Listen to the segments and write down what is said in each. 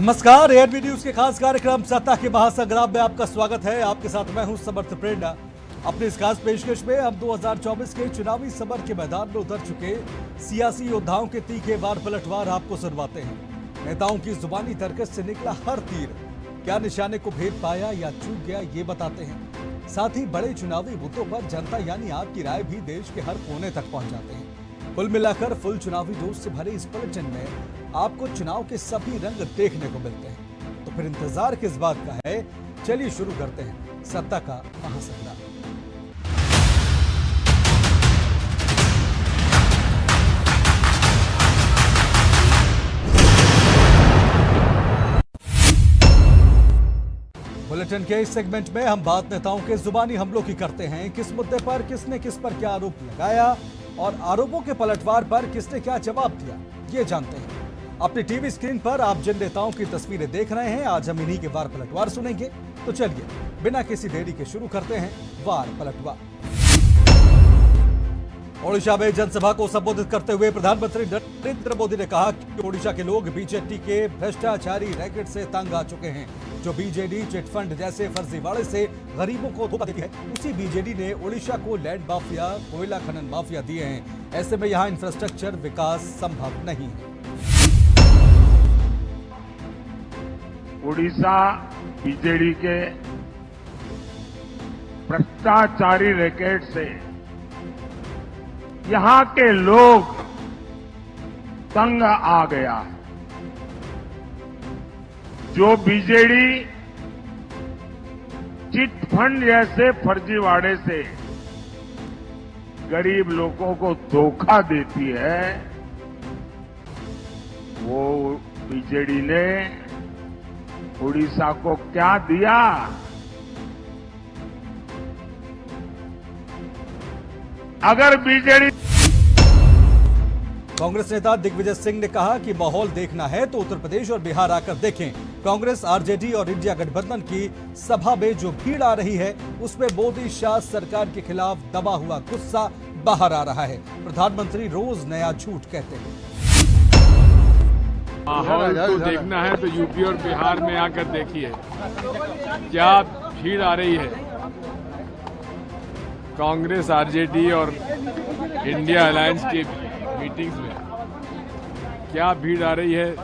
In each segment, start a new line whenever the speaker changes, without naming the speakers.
नमस्कार, ARB news के खास कार्यक्रम सत्ता के महासंग्राम में आपका स्वागत है। आपके साथ मैं हूं समर्थ प्रेरणा। अपनी इस खास पेशकश में हम 2024 के चुनावी समर के मैदान में उतर चुके सियासी योद्धाओं के तीखे वार पलटवार आपको सुनवाते हैं। नेताओं की जुबानी तर्कस से निकला हर तीर क्या निशाने को भेद पाया या चूक गया, ये बताते हैं। साथ ही बड़े चुनावी मुद्दों पर जनता यानी आपकी राय भी देश के हर कोने तक पहुंच जाते हैं। कुल मिलाकर फुल चुनावी जोश से भरे इस बुलेटिन में आपको चुनाव के सभी रंग देखने को मिलते हैं। तो फिर इंतजार किस बात का है, चलिए शुरू करते हैं सत्ता का महासंग्राम। बुलेटिन के इस सेगमेंट में हम बात नेताओं के जुबानी हमलों की करते हैं। किस मुद्दे पर किसने किस पर क्या आरोप लगाया और आरोपों के पलटवार पर किसने क्या जवाब दिया, ये जानते हैं। अपनी टीवी स्क्रीन पर आप जिन नेताओं की तस्वीरें देख रहे हैं, आज हम इन्हीं के वार पलटवार सुनेंगे। तो चलिए बिना किसी देरी के शुरू करते हैं वार पलटवार। ओडिशा में जनसभा को संबोधित करते हुए प्रधानमंत्री नरेंद्र मोदी ने कहा कि ओडिशा के लोग बीजेडी के भ्रष्टाचारी रैकेट से तंग आ चुके हैं। जो बीजेडी चिटफंड जैसे फर्जीवाड़े से गरीबों को धोखा देती है, उसी बीजेडी ने ओडिशा को लैंड माफिया, कोयला खनन माफिया दिए हैं। ऐसे में यहां इंफ्रास्ट्रक्चर विकास संभव नहीं है।
ओडिशा बीजेडी के भ्रष्टाचारी रैकेट से यहां के लोग तंग आ गया। जो बीजेडी चिट फंड जैसे फर्जीवाड़े से गरीब लोगों को धोखा देती है, वो बीजेडी ने उड़ीसा को क्या दिया? अगर बीजेडी।
कांग्रेस नेता दिग्विजय सिंह ने कहा कि माहौल देखना है तो उत्तर प्रदेश और बिहार आकर देखें। कांग्रेस, आरजेडी और इंडिया गठबंधन की सभा में जो भीड़ आ रही है, उसमें मोदी शाह सरकार के खिलाफ दबा हुआ गुस्सा बाहर आ रहा है। प्रधानमंत्री रोज नया झूठ कहते हैं।
माहौल तो देखना है तो यूपी और बिहार में आकर देखिए क्या भीड़ आ रही है। कांग्रेस, आरजेडी और इंडिया अलायंस की मीटिंग्स में क्या भीड़ आ रही है।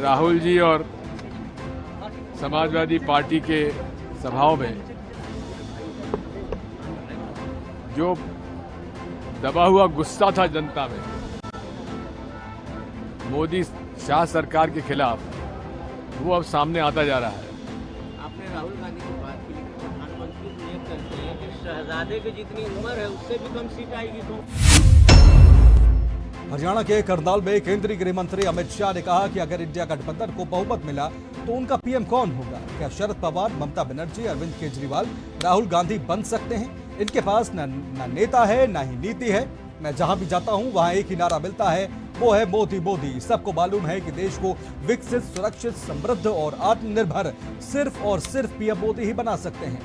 राहुल जी और समाजवादी पार्टी के सभाओं में जो दबा हुआ गुस्सा था जनता में मोदी शाह सरकार के खिलाफ, वो अब सामने आता जा रहा है।
आपने राहुल गांधी की बात की, लेकिन प्रधानमंत्री तो ये कहते हैं कि शहजादे की जितनी उम्र है उससे भी कम सीट आएगी। तो
हरियाणा के करनाल में केंद्रीय गृह मंत्री अमित शाह ने कहा कि अगर इंडिया गठबंधन को बहुमत मिला तो उनका पीएम कौन होगा? क्या शरद पवार, ममता बनर्जी, अरविंद केजरीवाल, राहुल गांधी बन सकते हैं? इनके पास न नेता है न ही नीति है। मैं जहां भी जाता हूं वहां एक ही नारा मिलता है, वो है मोदी मोदी। सबको मालूम है कि देश को विकसित, सुरक्षित, समृद्ध और आत्मनिर्भर सिर्फ और सिर्फ पीएम मोदी ही बना सकते हैं।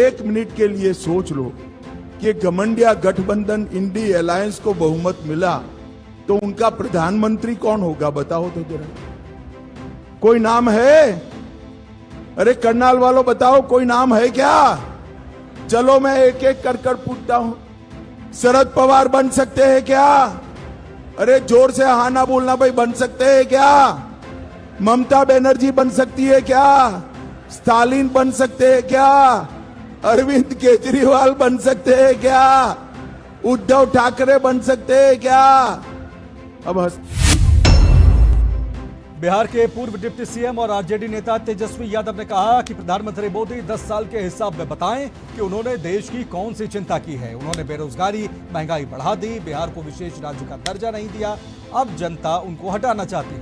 एक मिनट के लिए सोच लो कि गठबंधन गठबंधन इंडिया अलायंस को बहुमत मिला तो उनका प्रधानमंत्री कौन होगा? बताओ तो जरा, कोई नाम है? अरे करनाल वालों बताओ, कोई नाम है क्या? चलो मैं एक एक कर पूछता हूं। शरद पवार बन सकते हैं क्या? अरे जोर से हाँ ना बोलना भाई, बन सकते हैं क्या? ममता बनर्जी बन सकती है क्या? स्टालिन बन सकते हैं क्या? अरविंद केजरीवाल बन सकते हैं क्या? उद्धव ठाकरे बन सकते हैं क्या? अब
बिहार के पूर्व डिप्टी सीएम और आरजेडी नेता तेजस्वी यादव ने कहा कि प्रधानमंत्री मोदी 10 साल के हिसाब में बताएं कि उन्होंने देश की कौन सी चिंता की है। उन्होंने बेरोजगारी, महंगाई बढ़ा दी, बिहार को विशेष राज्य का दर्जा नहीं दिया। अब जनता उनको हटाना चाहती है।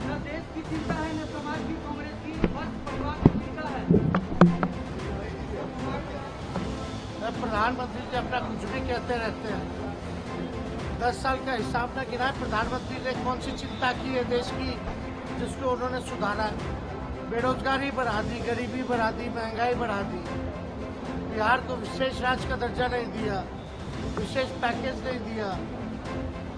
न देश की चिंता है, न समाज की, कांग्रेस की, बस परिवार की चिंता है। प्रधानमंत्री जी अपना कुछ भी कहते रहते हैं। 10 साल का हिसाब न गिरा। प्रधानमंत्री ने कौन सी चिंता की है देश की जिसको उन्होंने सुधारा? बेरोजगारी बढ़ा दी, गरीबी बढ़ा दी, महंगाई बढ़ा दी। बिहार को विशेष राज्य का दर्जा नहीं दिया, विशेष पैकेज नहीं दिया।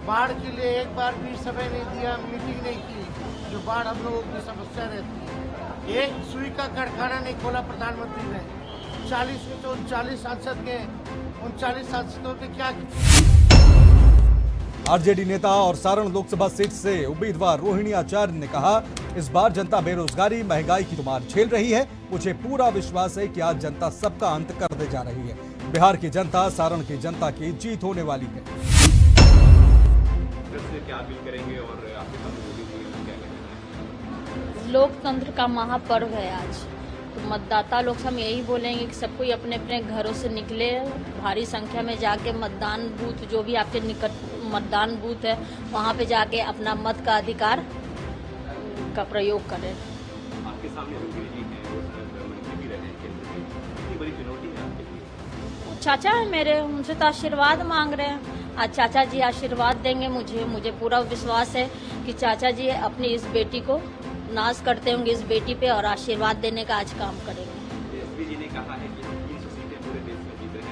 बाढ़ के लिए एक बार भी समय नहीं दिया, मीटिंग नहीं की, जो बाढ़ हम लोगों की समस्या रहती है। एक सुई का कारखाना नहीं खोला प्रधानमंत्री ने। 40 में तो 39 सांसद के 39 सांसदों ने क्या किया?
आरजेडी नेता और सारण लोकसभा सीट से उम्मीदवार रोहिणी आचार्य ने कहा, इस बार जनता बेरोजगारी महंगाई की मार झेल रही है। मुझे पूरा विश्वास है कि आज जनता सबका अंत कर दे जा रही है। बिहार की जनता सारण की जनता की जीत होने वाली है।
क्या अपील करेंगे और आपके सामने क्या करेंगे?
लोकतंत्र का महापर्व है आज, तो मतदाता लोग हम यही बोलेंगे कि सब कोई अपने अपने घरों से निकले, भारी संख्या में जाके मतदान बूथ, जो भी आपके निकट मतदान बूथ है, वहाँ पे जाके अपना मत का अधिकार का प्रयोग करें।
आपके सामने रोहिणी जी हैं, वो मंत्री भी रहे हैं केंद्र में, कितनी बड़ी चुनौती है आपके लिए?
चाचा है मेरे, उनसे तो आशीर्वाद मांग रहे हैं। आज चाचा जी आशीर्वाद देंगे मुझे पूरा विश्वास है कि चाचा जी अपनी इस बेटी को नाज करते होंगे इस बेटी पे और आशीर्वाद देने का आज काम करेंगे।
एसपी जी ने कहा है कि हम 300 सीटें पूरे देश में जीत रहे हैं।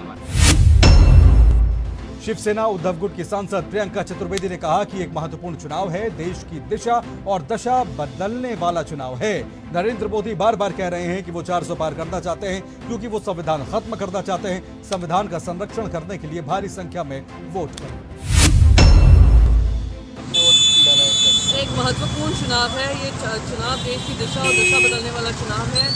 शिवसेना उद्धव गुट की सांसद प्रियंका चतुर्वेदी ने कहा कि एक महत्वपूर्ण चुनाव है, देश की दिशा और दशा बदलने वाला चुनाव है। नरेंद्र मोदी बार बार कह रहे हैं कि वो 400 पार करना चाहते हैं क्योंकि वो संविधान खत्म करना चाहते हैं। संविधान का संरक्षण करने के लिए भारी संख्या में वोट करें।
एक महत्वपूर्ण चुनाव है ये चुनाव, देश की दिशा और दशा बदलने वाला चुनाव है।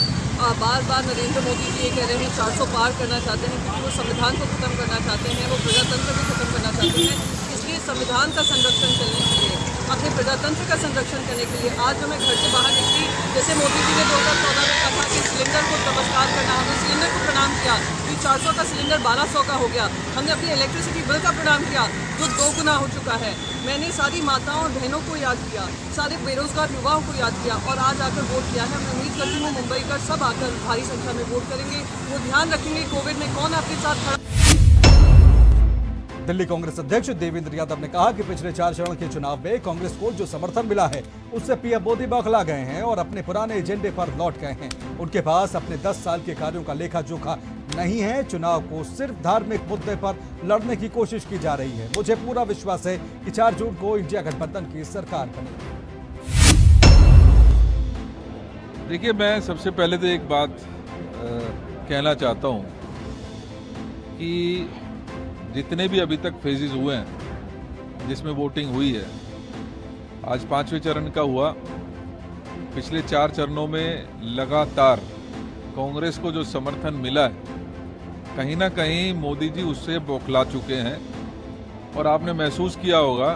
बार बार नरेंद्र मोदी जी ये कह रहे हैं 400 पार करना चाहते हैं क्योंकि वो संविधान को खत्म करना चाहते हैं, वो प्रजातंत्र को खत्म करना चाहते हैं। इसलिए संविधान का संरक्षण करने के लिए, अपने प्रजातंत्र का संरक्षण करने के लिए आज जो मैं घर से बाहर निकली, जैसे मोदी जी ने 2014 में कहा कि सिलेंडर को नमस्कार करना, हमने सिलेंडर को प्रणाम किया, कि 400 का सिलेंडर 1200 का हो गया। हमने अपनी इलेक्ट्रिसिटी बिल का प्रणाम किया जो 2 गुना हो चुका है। मैंने सारी माताओं और बहनों को याद किया, सारे बेरोजगार युवाओं को याद किया और आज आकर वोट किया है। मैं उम्मीद करती हूँ मुंबई का सब आकर भारी संख्या में वोट करेंगे। वो ध्यान रखेंगे कोविड में कौन आपके साथ खड़ा।
दिल्ली कांग्रेस अध्यक्ष देवेंद्र यादव ने कहा कि पिछले 4 चरण के चुनाव में कांग्रेस को जो समर्थन मिला है उससे पीएम मोदी बौखला गए हैं और अपने पुराने एजेंडे पर लौट गए हैं। उनके पास अपने 10 साल के कार्यों का लेखा जोखा नहीं है। चुनाव को सिर्फ धार्मिक मुद्दे पर लड़ने की कोशिश की जा रही है। मुझे पूरा विश्वास है कि 4 जून को इंडिया गठबंधन की सरकार बनेगी।
देखिए, मैं सबसे पहले तो एक बात कहना चाहता हूं कि जितने भी अभी तक फेजेस हुए हैं जिसमें वोटिंग हुई है, आज 5वें चरण का हुआ। पिछले 4 चरणों में लगातार कांग्रेस को जो समर्थन मिला है, कहीं ना कहीं मोदी जी उससे बौखला चुके हैं और आपने महसूस किया होगा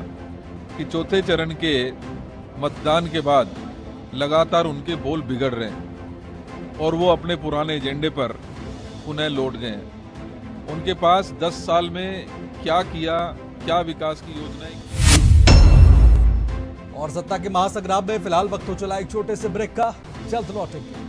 कि 4थे चरण के मतदान के बाद लगातार उनके बोल बिगड़ रहे हैं और वो अपने पुराने एजेंडे पर पुनः लौट गए हैं। उनके पास 10 साल में क्या किया, क्या विकास की योजनाएं।
और सत्ता के महासंग्राम में फिलहाल वक्त हो चला एक छोटे से ब्रेक का, जल्द लौटेंगे।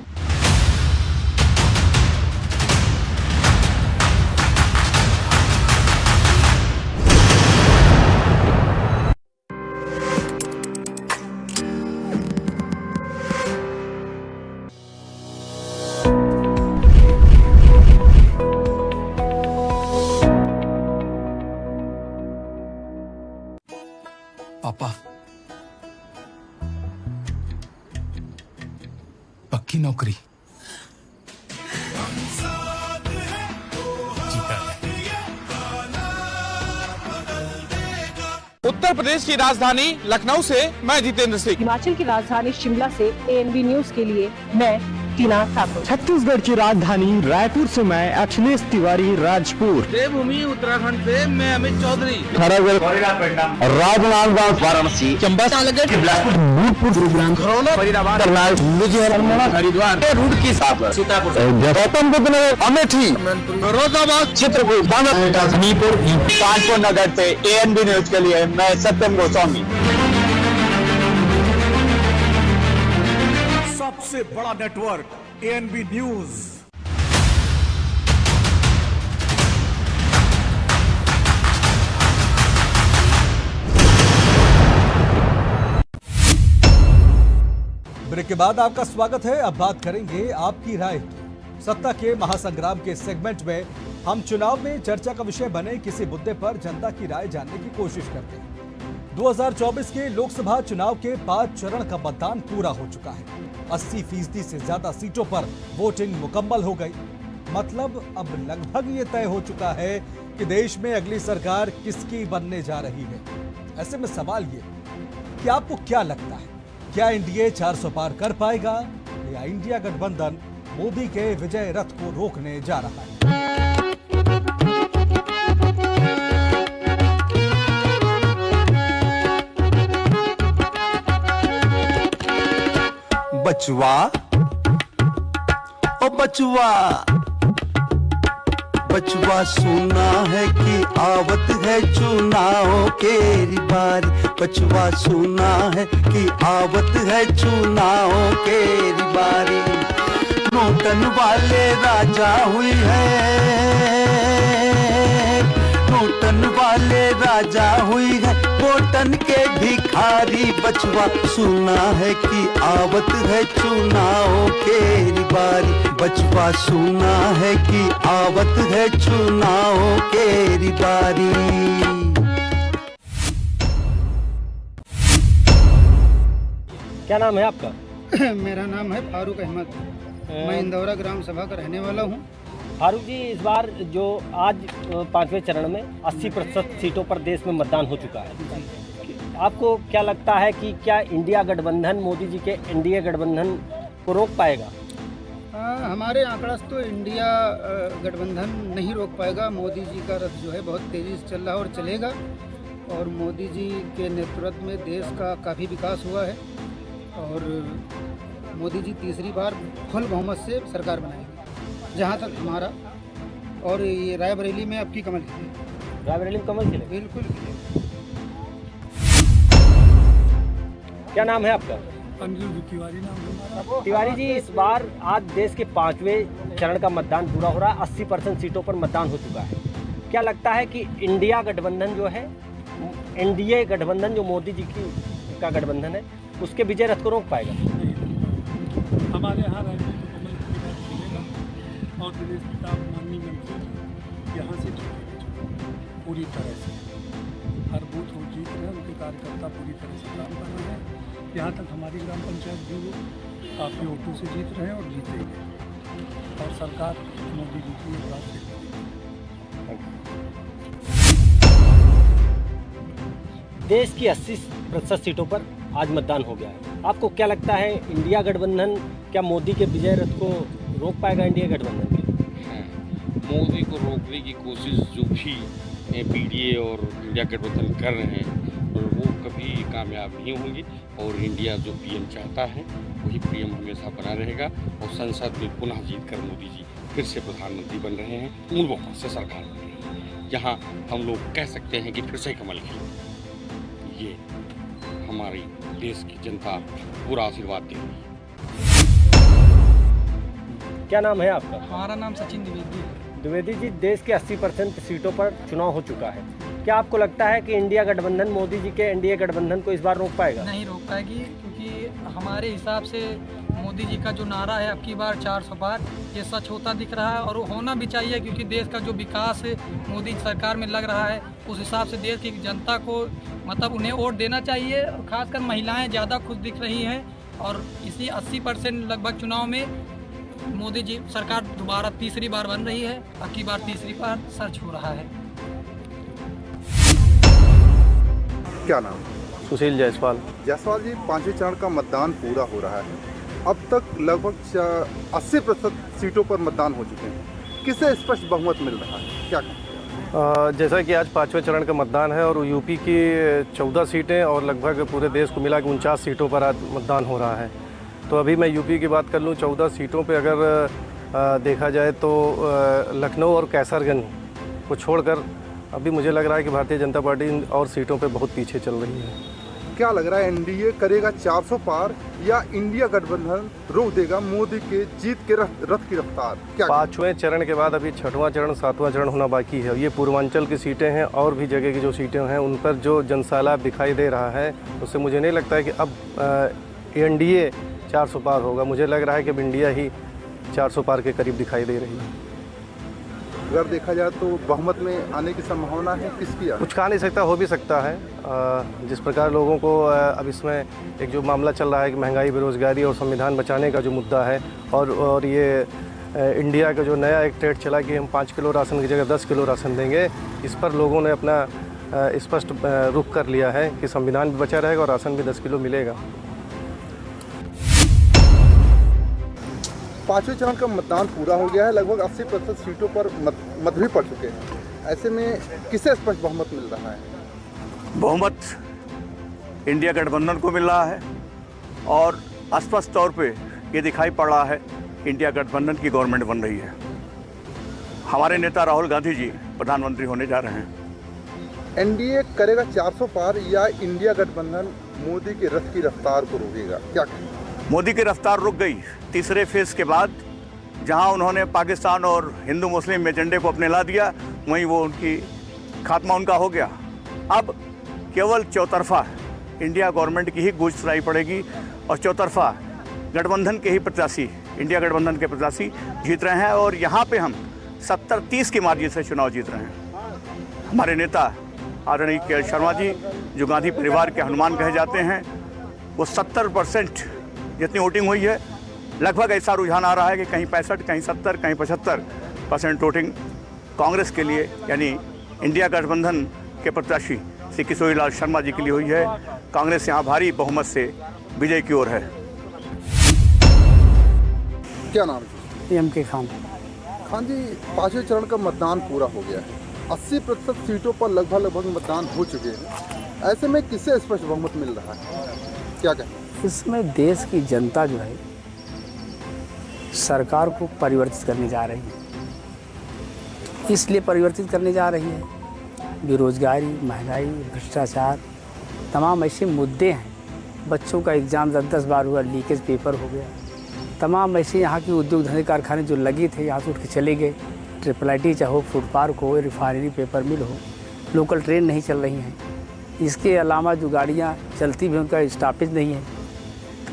पापा, पक्की नौकरी, जीता है।
उत्तर प्रदेश की राजधानी लखनऊ से मैं जितेंद्र सिंह।
हिमाचल की राजधानी शिमला से ANB न्यूज के लिए मैं टीना ठाकुर।
छत्तीसगढ़ की राजधानी रायपुर से मैं अखिलेश तिवारी राजपुर।
देवभूमि उत्तराखंड से मैं अमित चौधरी।
राजनांदगांव, वाराणसी, चंबा, बिलासपुर, भूतपुर, गुरुग्राम, खरौना, फरीदाबाद, लुधियाना, हरिद्वार, रुड़की, सीतापुर, गौतमबुद्ध नगर, अमेठी, फिरोजाबाद, चित्रकूट, हनीपुर, कानपुर नगर से ANB न्यूज के लिए मैं सत्यम गोस्वामी।
सबसे बड़ा नेटवर्क ANB न्यूज।
ब्रेक के बाद आपका स्वागत है। अब बात करेंगे आपकी राय की। सत्ता के महासंग्राम के सेगमेंट में हम चुनाव में चर्चा का विषय बने किसी मुद्दे पर जनता की राय जानने की कोशिश करते हैं। 2024 के लोकसभा चुनाव के 5 चरण का मतदान पूरा हो चुका है। 80% से ज्यादा सीटों पर वोटिंग मुकम्मल हो गई। मतलब अब लगभग ये तय हो चुका है कि देश में अगली सरकार किसकी बनने जा रही है। ऐसे में सवाल ये कि आपको क्या लगता है, क्या एनडीए 400 पार कर पाएगा या इंडिया गठबंधन मोदी के विजय रथ को रोकने जा रहा है?
बचवा ओ बचवा, बचवा सुना है कि आवत है चुनाव केरी बारी। बचवा सुना है कि आवत है चुनाव केरी बारी। नोटन वाले राजा हुई है, नोटन वाले राजा हुई है, वोटन के भिखारी। बचवा सुना है कि आवत है चुनाव केरी बारी। बचवा सुना है कि आवत है चुनाव केरी बारी।
क्या नाम है आपका?
मेरा नाम है फारूक अहमद। मैं इंदौरा ग्राम सभा का रहने वाला हूँ।
फारूक जी, इस बार जो आज 5वें चरण में 80% सीटों पर देश में मतदान हो चुका है, आपको क्या लगता है कि क्या इंडिया गठबंधन मोदी जी के एनडीए गठबंधन को रोक पाएगा?
हमारे आंकड़ा से तो इंडिया गठबंधन नहीं रोक पाएगा। मोदी जी का रथ जो है बहुत तेज़ी से चल रहा है और चलेगा। और मोदी जी के नेतृत्व में देश का काफ़ी विकास हुआ है और मोदी जी तीसरी बार फुल बहुमत से सरकार बनाएंगे, जहाँ तक हमारा। और ये रायबरेली में अब की कमल खिले।
रायबरेली में कमल खिले?
बिल्कुल खिले।
क्या नाम है आपका?
तिवारी नाम है।
तिवारी जी, इस बार आज देश के 5वें चरण का मतदान पूरा हो रहा है। 80% सीटों पर मतदान हो चुका है। क्या लगता है कि इंडिया गठबंधन जो है, एनडीए गठबंधन जो मोदी जी का गठबंधन है, उसके विजय रथ को रोक पाएगा?
हमारे यहाँ राज्य में कमल खिलेगा और विदेश पिता माननीय मंत्री यहाँ से जीतेंगे पूरी तरह से। हर बूथ वो जीत रहे हैं, उनके कार्यकर्ता पूरी तरह से काम कर रहे हैं। यहाँ तक हमारी ग्राम पंचायत भी वो काफ़ी वोटों से जीत रहे हैं और जीतेंगे। और सरकार मोदी जी की बात से
देश की 80% सीटों पर आज मतदान हो गया है। आपको क्या लगता है, इंडिया गठबंधन क्या मोदी के विजय रथ को रोक पाएगा? इंडिया गठबंधन के
मोदी को रोकने की कोशिश जो भी पीडीए और इंडिया गठबंधन कर रहे हैं, वो कभी कामयाब नहीं होंगी। और इंडिया जो पीएम चाहता है वही पीएम हमेशा बना रहेगा। और संसद में पुनः जीत कर मोदी जी फिर से प्रधानमंत्री बन रहे हैं। पूर्ण बहुमत से सरकार बन रही है, जहाँ हम लोग कह सकते हैं कि फिर से कमल खिले। ये हमारी देश की जनता पूरा आशीर्वाद दे रही है।
क्या नाम है आपका?
हमारा नाम सचिन द्विवेदी है।
द्विवेदी जी, देश के 80% सीटों पर चुनाव हो चुका है। क्या आपको लगता है कि इंडिया गठबंधन मोदी जी के एनडीए गठबंधन को इस बार रोक पाएगा?
नहीं रोक पाएगी, क्योंकि हमारे हिसाब से मोदी जी का जो नारा है अब की बार 400 पार, ये सच होता दिख रहा है। और होना भी चाहिए, क्योंकि देश का जो विकास मोदी सरकार में लग रहा है, उस हिसाब से देश की जनता को मतलब उन्हें वोट देना चाहिए। और खासकर महिलाएं ज़्यादा खुश दिख रही हैं। और इसी 80% लगभग चुनाव में मोदी जी सरकार दोबारा तीसरी बार बन रही है। अब की बार तीसरी बार सर्च हो रहा है।
क्या नाम?
सुशील जायसवाल।
जायसवाल जी, 5वें चरण का मतदान पूरा हो रहा है। अब तक लगभग 80% सीटों पर मतदान हो चुके हैं। किसे स्पष्ट बहुमत मिल रहा है, क्या कहें?
जैसा कि आज 5वें चरण का मतदान है और यूपी की 14 सीटें और लगभग पूरे देश को मिला के 49 सीटों पर आज मतदान हो रहा है। तो अभी मैं यूपी की बात कर लूँ, 14 सीटों पे अगर देखा जाए तो लखनऊ और कैसरगंज को छोड़कर अभी मुझे लग रहा है कि भारतीय जनता पार्टी और सीटों पे बहुत पीछे चल रही है।
क्या लग रहा है, एनडीए करेगा 400 पार या इंडिया गठबंधन रोक देगा मोदी के जीत के रथ की रफ्तार? क्या
5वें चरण के बाद अभी 6वां चरण 7वां चरण होना बाकी है। ये पूर्वांचल की सीटें हैं और भी जगह की जो सीटें हैं उन पर जो जनसैलाब दिखाई दे रहा है, उससे मुझे नहीं लगता है कि अब एनडीए 400 पार होगा। मुझे लग रहा है कि अब इंडिया ही 400 पार के करीब दिखाई दे रही है।
अगर देखा जाए तो बहुमत में आने की संभावना है किसकी?
कुछ कहा नहीं सकता, हो भी सकता है। जिस प्रकार लोगों को अब इसमें एक जो मामला चल रहा है कि महंगाई, बेरोजगारी और संविधान बचाने का जो मुद्दा है, और ये इंडिया का जो नया एक ट्रेड चला कि हम 5 किलो राशन की जगह 10 किलो राशन देंगे, इस पर लोगों ने अपना स्पष्ट रुख कर लिया है कि संविधान भी बचा रहेगा और राशन भी 10 किलो मिलेगा।
5वें चरण का मतदान पूरा हो गया है, लगभग 80% सीटों पर मत भी पड़ चुके हैं। ऐसे में किसे स्पष्ट बहुमत मिल रहा है?
बहुमत इंडिया गठबंधन को मिल रहा है और स्पष्ट तौर पे ये दिखाई पड़ रहा है कि इंडिया गठबंधन की गवर्नमेंट बन रही है। हमारे नेता राहुल गांधी जी प्रधानमंत्री होने जा रहे हैं।
एनडीए करेगा 400 पार या इंडिया गठबंधन मोदी के रथ की रफ्तार को रोकेगा? क्या कहें?
मोदी की रफ्तार रुक गई तीसरे फेज के बाद। जहां उन्होंने पाकिस्तान और हिंदू मुस्लिम एजेंडे को अपने ला दिया, वहीं वो उनकी खात्मा उनका हो गया। अब केवल चौतरफा इंडिया गवर्नमेंट की ही गूंज सुनाई पड़ेगी और चौतरफा गठबंधन के ही प्रत्याशी, इंडिया गठबंधन के प्रत्याशी जीत रहे हैं और यहाँ पे हम 70-30 की मार्जिन से चुनाव जीत रहे हैं। हमारे नेता आदरणीय के शर्मा जी, जो गांधी परिवार के हनुमान कहे जाते हैं, वो 70% जितनी वोटिंग हुई है, लगभग ऐसा रुझान आ रहा है कि कहीं 65, कहीं 70, कहीं 75% वोटिंग कांग्रेस के लिए यानी इंडिया गठबंधन के प्रत्याशी श्री किशोरीलाल शर्मा जी के लिए हुई है। कांग्रेस यहाँ भारी बहुमत से विजय की ओर है।
क्या नाम है?
एम.के. खान।
खान जी, 5वें चरण का मतदान पूरा हो गया है, 80% सीटों पर लगभग मतदान हो चुके हैं। ऐसे में किसे स्पष्ट बहुमत मिल रहा है? क्या कहें?
इसमें देश की जनता जो है सरकार को परिवर्तित करने जा रही है। इसलिए परिवर्तित करने जा रही है, बेरोजगारी, महंगाई, भ्रष्टाचार, तमाम ऐसे मुद्दे हैं। बच्चों का एग्ज़ाम 10-10 बार हुआ, लीकेज पेपर हो गया। तमाम ऐसे यहाँ के उद्योग धंधे कारखाने जो लगे थे, यहाँ से उठ के चले गए। ट्रिपल-आई.टी चाहे हो, फूड पार्क हो, रिफाइनरी, पेपर मिल हो, लोकल ट्रेन नहीं चल रही हैं। इसके अलावा जो गाड़ियाँ चलती भी उनका स्टॉपेज नहीं है।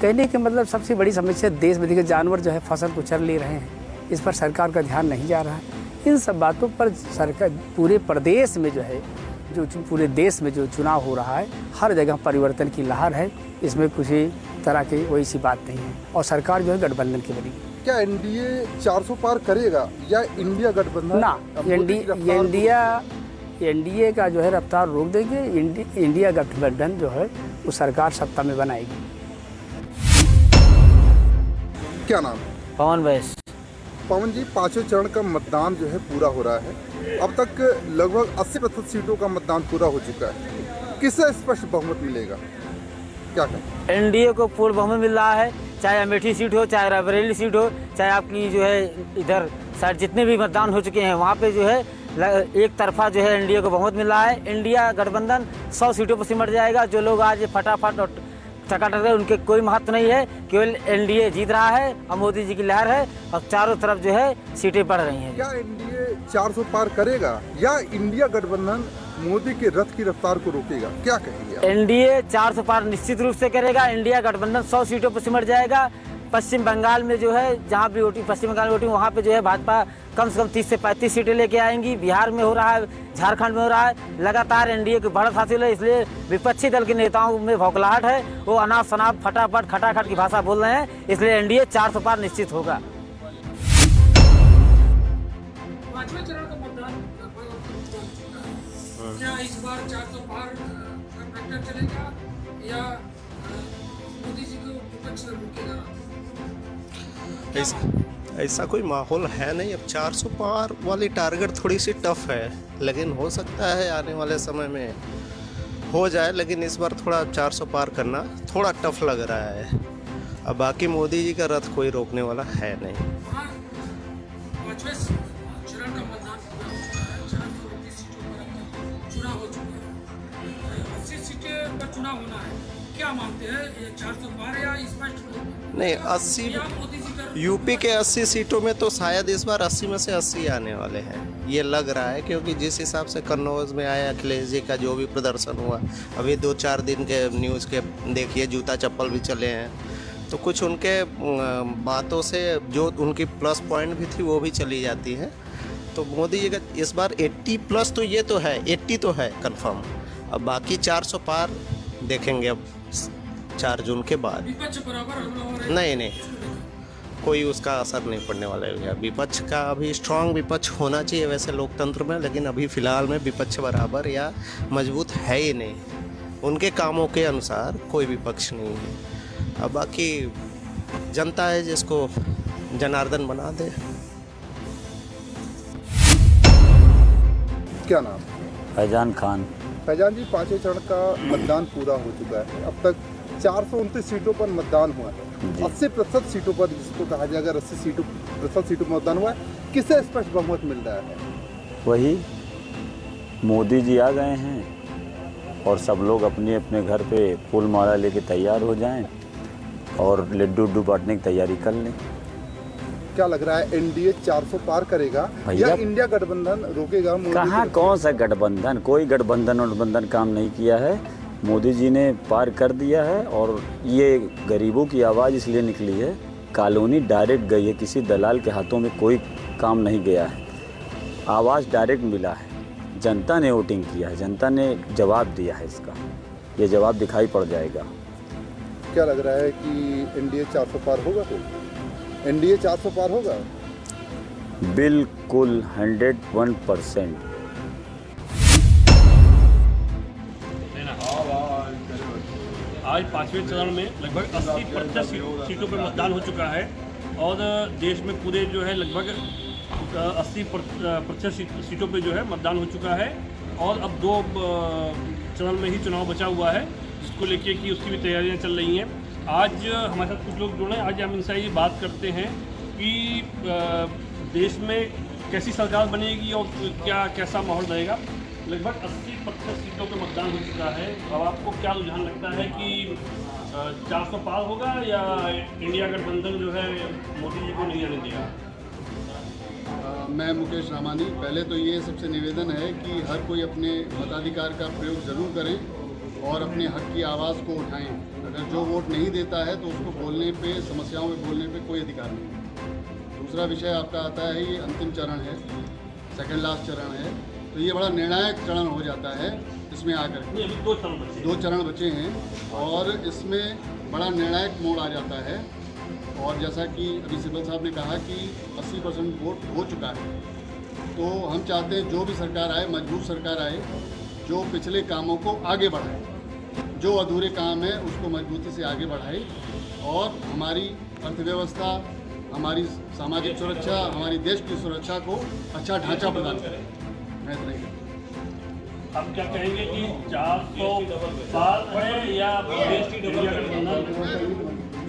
कहने के मतलब सबसे बड़ी समस्या देश में देखिए जानवर जो है फसल को चर ले रहे हैं, इस पर सरकार का ध्यान नहीं जा रहा है। इन सब बातों पर सरकार पूरे प्रदेश में जो है, जो पूरे देश में जो चुनाव हो रहा है, हर जगह परिवर्तन की लहर है। इसमें कुछ तरह की कोई सी बात नहीं है और सरकार जो है गठबंधन की बनी।
क्या एनडीए 400 पार करेगा या इंडिया गठबंधन?
ना, एनडीए का जो है रफ्तार रोक देंगे। इंडिया गठबंधन जो है वो सरकार सत्ता में बनाएगी।
क्या नाम?
पवन बैस।
पवन जी, 5वें चरण का मतदान जो है पूरा हो रहा है। अब तक लगभग 80% सीटों का मतदान पूरा हो चुका है। किसे स्पष्ट बहुमत मिलेगा? क्या कहें?
एनडीए को पूर्ण बहुमत मिल रहा है, चाहे अमेठी सीट हो, चाहे रायबरेली सीट हो, चाहे आपकी जो है इधर साइड जितने भी मतदान हो चुके हैं वहाँ पे जो है एक तरफा जो है एनडीए को बहुमत मिल रहा है। इंडिया गठबंधन 100 सीटों पर सिमट जाएगा। जो लोग आज फटाफट और टकाटक है उनके कोई महत्व नहीं है, केवल एनडीए जीत रहा है और मोदी जी की लहर है और चारों तरफ जो है सीटें बढ़ रही हैं।
क्या एनडीए 400 पार करेगा या इंडिया गठबंधन मोदी के रथ की रफ्तार को रोकेगा? क्या कहेंगे?
एनडीए 400 पार निश्चित रूप से करेगा। इंडिया गठबंधन 100 सीटों पर सिमट जाएगा। पश्चिम बंगाल में जो है, जहाँ भी वोटिंग पश्चिम बंगाल में वोटिंग, वहाँ पे जो है भाजपा कम से कम 30 से 35 सीटें लेके आएंगी। बिहार में हो रहा है, झारखंड में हो रहा है। लगातार एनडीए की बढ़त हासिल है, इसलिए विपक्षी दल के नेताओं में भौखलाहट है। वो अनाप शनाप फटाफट खटाखट की भाषा बोल रहे हैं, इसलिए एनडीए 400 पार निश्चित होगा।
5वें चरण का मतदान क्या इस बार 400 पार का फैक्टर चलेगा या मोदी जी को विपक्ष रुकेगा?
ऐसा कोई माहौल है नहीं। अब 400 पार वाली टारगेट थोड़ी सी टफ है, लेकिन हो सकता है आने वाले समय में हो जाए। लेकिन इस बार थोड़ा 400 पार करना थोड़ा टफ लग रहा है। अब बाकी मोदी जी का रथ कोई रोकने वाला है नहीं।
5वें चरण का मतदान पूरा हो चुका है, 429 सीटों पर चुनाव हो चुका है, 80 सीटें पर चुनाव होना है। क्या मानते हैं, ये 400 पार या स्पष्ट
नहीं? 80 यूपी के 80 सीटों में तो शायद इस बार 80 में से 80 आने वाले हैं, ये लग रहा है। क्योंकि जिस हिसाब से कन्नौज में आया अखिलेश जी का जो भी प्रदर्शन हुआ, अभी 2-4 दिन के न्यूज़ के देखिए, जूता चप्पल भी चले हैं, तो कुछ उनके बातों से जो उनकी प्लस पॉइंट भी थी वो भी चली जाती है। तो मोदी जी का इस बार 80+ तो ये तो है, 80 तो है कंफर्म। अब बाकी 400 पार देखेंगे अब 4 जून के बाद। नहीं, कोई उसका असर नहीं पड़ने वाला है। विपक्ष का अभी स्ट्रांग विपक्ष होना चाहिए वैसे लोकतंत्र में, लेकिन अभी फिलहाल में विपक्ष बराबर या मजबूत है ही नहीं। उनके कामों के अनुसार कोई विपक्ष नहीं है। अब बाकी जनता है जिसको जनार्दन बना दे।
क्या नाम?
फैजान खान।
फैजान जी, 5वें चरण का मतदान पूरा हो चुका है। अब तक 429 सीटों पर मतदान हुआ है। 80% सीटों पर, जिसको कहा जाए अगर 80% सीटों पर मतदान हुआ है, किसे स्पष्ट बहुमत मिल रहा है?
वही मोदी जी आ गए हैं और सब लोग अपने अपने घर पे फूल माला लेके तैयार हो जाएं और लड्डू उड्डू बांटने की तैयारी कर लें।
क्या लग रहा है, एनडीए 400 पार करेगा या इंडिया गठबंधन रोकेगा?
कहाँ, कौन सा गठबंधन? कोई गठबंधन काम नहीं किया है। मोदी जी ने पार कर दिया है और ये गरीबों की आवाज़ इसलिए निकली है। कॉलोनी डायरेक्ट गई है, किसी दलाल के हाथों में कोई काम नहीं गया है। आवाज़ डायरेक्ट मिला है, जनता ने वोटिंग किया है, जनता ने जवाब दिया है। इसका ये जवाब दिखाई पड़ जाएगा।
क्या लग रहा है कि एनडीए 400 पार होगा? एनडीए 400 पार होगा?
बिल्कुल 101%।
आज 5वें चरण में लगभग 80% सीटों पर मतदान हो चुका है और देश में पूरे जो है लगभग 80% सीटों पे जो है मतदान हो चुका है और अब 2 चरण में ही चुनाव बचा हुआ है, जिसको लेके कि उसकी भी तैयारियां चल रही हैं। आज हमारे साथ कुछ लोग जुड़े हैं। आज हम इनसे ये बात करते हैं कि देश में कैसी सरकार बनेगी और कैसा माहौल रहेगा। लगभग 80% सीटों पर मतदान हो चुका है। अब आपको क्या रुझान लगता है कि 400 पार होगा या इंडिया गठबंधन जो है मोदी जी को नहीं आने देगा?
मैं मुकेश रामानी। पहले तो ये सबसे निवेदन है कि हर कोई अपने मताधिकार का प्रयोग ज़रूर करें और अपने हक की आवाज़ को उठाएं। अगर जो वोट नहीं देता है तो उसको बोलने पे, समस्याओं में बोलने पे कोई अधिकार नहीं। दूसरा विषय आपका आता है, ये अंतिम चरण है, सेकंड लास्ट चरण है, तो ये बड़ा निर्णायक चरण हो जाता है इसमें आकर के।
अभी
2 चरण बचे हैं और इसमें बड़ा निर्णायक मोड़ आ जाता है। और जैसा कि अभी सिब्बल साहब ने कहा कि 80% वोट हो चुका है, तो हम चाहते हैं जो भी सरकार आए, मजबूत सरकार आए, जो पिछले कामों को आगे बढ़ाए, जो अधूरे काम है उसको मजबूती से आगे बढ़ाए और हमारी अर्थव्यवस्था, हमारी सामाजिक सुरक्षा, हमारी देश की सुरक्षा को अच्छा ढांचा प्रदान करें।
आप क्या कहेंगे कि 400 पार है या देश की इंडिया गठबंधन?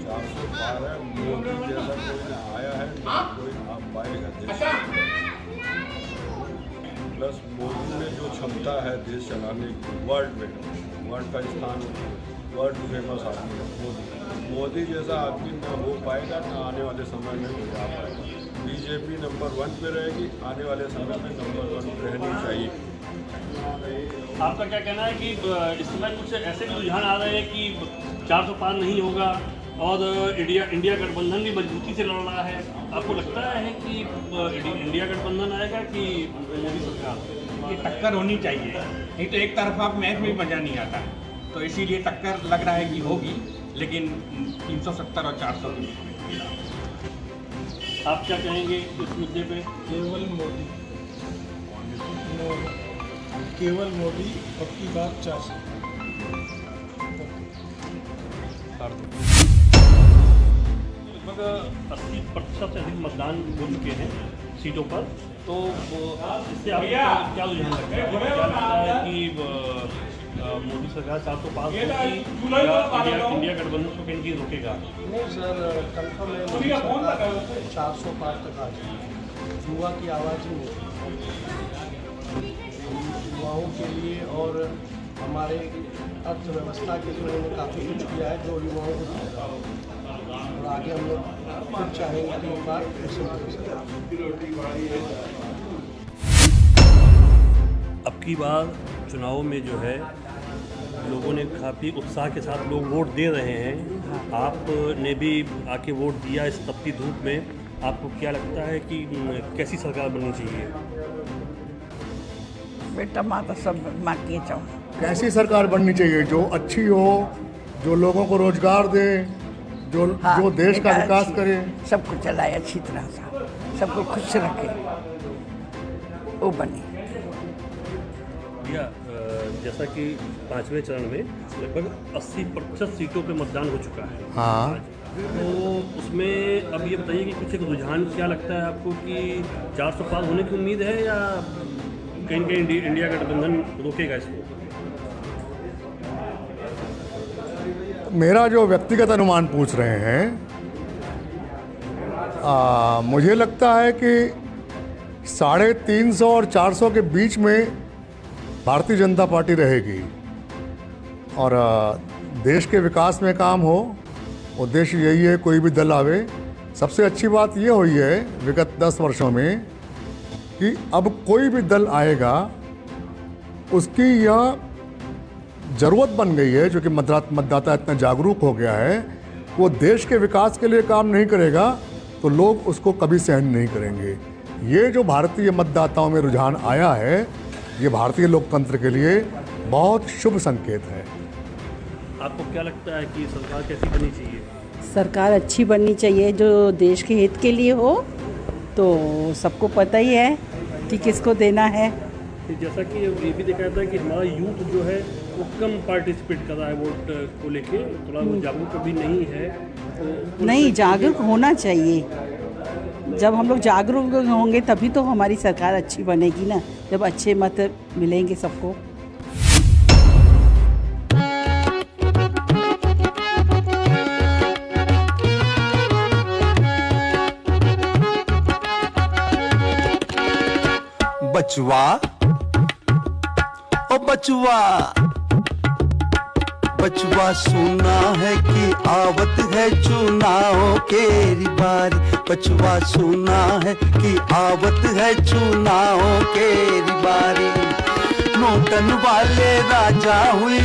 400 पार है। मोदी जैसा कोई आया है कोई आप पाएगा देश। प्लस मोदी में जो क्षमता है देश चलाने की, वर्ल्ड का स्थान, वर्ल्ड फेमस आदमी है मोदी जैसा आदमी ना हो पाएगा, ना आने वाले समय में कोई आ पाएगा। बीजेपी नंबर 1 पे रहेगी, आने वाले समय में नंबर 1 रहनी चाहिए।
आपका क्या कहना है कि इस समय कुछ ऐसे भी रुझान आ रहे हैं कि 400 पार नहीं होगा और इंडिया गठबंधन भी मजबूती से लड़ रहा है? आपको लगता है कि इंडिया गठबंधन आएगा कि मोदी सरकार?
ये टक्कर होनी चाहिए, नहीं तो एक तरफा मैच में मजा नहीं आता, तो इसीलिए टक्कर लग रहा है कि होगी, लेकिन 370 और 400 की।
आप क्या कहेंगे इस मुद्दे पे?
केवल मोदी, केवल मोदी, अब की बात 400।
लगभग 80% से अधिक मतदान हो चुके हैं सीटों पर, तो इससे आपको क्या रुझान लगता है? क्या लगता है कि मोदी सरकार 400 पार होगी या इंडिया गठबंधन को कहीं रोकेगा?
नहीं सर, कंफर्म है 400 पार तक आ जाएगी। युवा की आवाज़ ही नहीं, युवाओं के लिए और हमारे अर्थव्यवस्था के लिए उन्होंने काफ़ी कुछ किया है जो युवाओं को फायदा होगा और आगे हम लोग खुद चाहेंगे कि एक बार
अब की बार चुनाव में जो है लोगों ने काफ़ी उत्साह के साथ लोग वोट दे रहे हैं। आपने भी आके वोट दिया इस तपती धूप में, आपको क्या लगता है कि कैसी सरकार बननी चाहिए?
बेटा माँ तो सब माँ की चाहूँ।
कैसी सरकार बननी चाहिए? जो अच्छी हो, जो लोगों को रोजगार दे, जो देश का विकास करे,
सबको चलाए अच्छी तरह से, सबको खुश रखे, वो बने।
भैया जैसा कि 5वें चरण में लगभग 80% सीटों पे मतदान हो चुका है।
हाँ,
तो उसमें अब ये बताइए कि कुछ एक रुझान क्या लगता है आपको कि 400 पार होने की उम्मीद है या कहीं कहीं इंडिया गठबंधन रोकेगा इसको?
मेरा जो व्यक्तिगत अनुमान पूछ रहे हैं, मुझे लगता है कि 350 और 400 के बीच में भारतीय जनता पार्टी रहेगी और देश के विकास में काम हो। उद्देश्य यही है, कोई भी दल आवे। सबसे अच्छी बात ये हुई है विगत 10 वर्षों में कि अब कोई भी दल आएगा उसकी यह ज़रूरत बन गई है, जो कि मतदाता इतना जागरूक हो गया है, वो देश के विकास के लिए काम नहीं करेगा तो लोग उसको कभी सहन नहीं करेंगे। ये जो भारतीय मतदाताओं में रुझान आया है, ये भारतीय लोकतंत्र के लिए बहुत शुभ संकेत है।
आपको क्या लगता है कि सरकार कैसी बननी चाहिए?
सरकार अच्छी बननी चाहिए जो देश के हित के लिए हो। तो सबको पता ही है कि किसको देना है।
जैसा कि ये भी देखा जाता है कि हमारा यूथ जो है वो कम पार्टिसिपेट कर रहा है वोट को लेके, थोड़ा वो जागरूक भी नहीं है। तो
नहीं, जागरूक होना चाहिए। जब हम लोग जागरूक होंगे तभी तो हमारी सरकार अच्छी बनेगी ना, जब अच्छे मत मिलेंगे सबको।
बचवा ओ बचवा, बचवा सुना है कि आवत है चुनाव केरी बारी। बचवा सुना है कि आवत है चुनाव केरी बारी। नोटन वाले राजा हुई